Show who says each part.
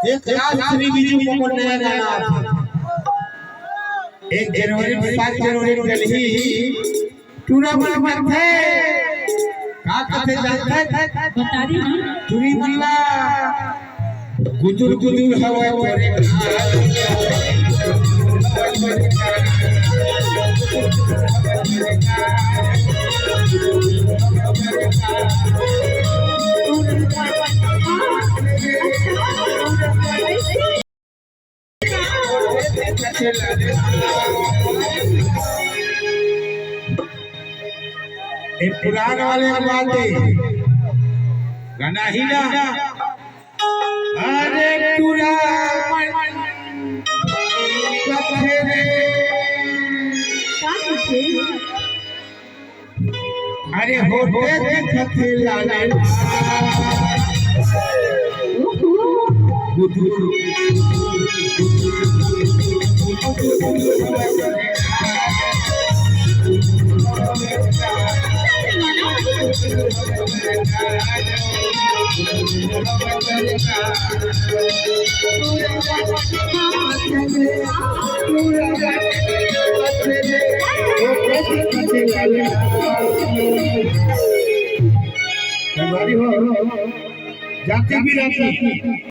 Speaker 1: एक राजश्री बीजू को नया गाना 1 जनवरी 5 जनवरी दिल्ली टूर्नामेंट में थे का कथे जानते
Speaker 2: बता दी
Speaker 1: चुरी मल्ला गुजुर गुजुर हवा तेरे एक पुराण वाले बात है गाना ही ना अरे टूरा कथे रे अरे होते कथे लाले गुदुर जाति भी रहती